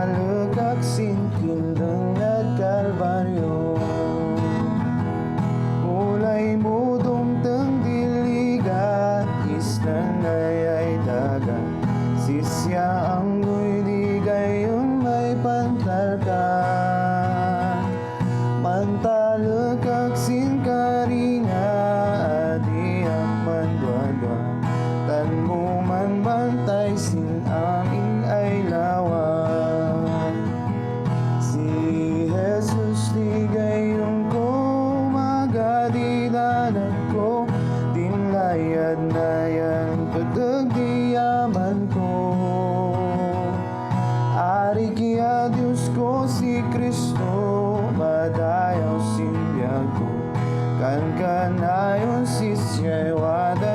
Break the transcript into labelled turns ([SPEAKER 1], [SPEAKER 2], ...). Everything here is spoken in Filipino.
[SPEAKER 1] Mantalagak sinkindang at kalbaryo. Ulay mudong tang diligat, isnanay ay dagat. Sisya ang di gayon may pantalkan. Mantalagak sinkaringa, adi ang mandwadwa. Tan mo man bantay sin amin ay lawan. Si Jesus di gayon ko, magadidanan ko. Dinlayad na yan, padagdiyaman ko. Ari kaya Diyos ko si Kristo, madayaw sinbiyag ko. Kan kanayon si siya'y wada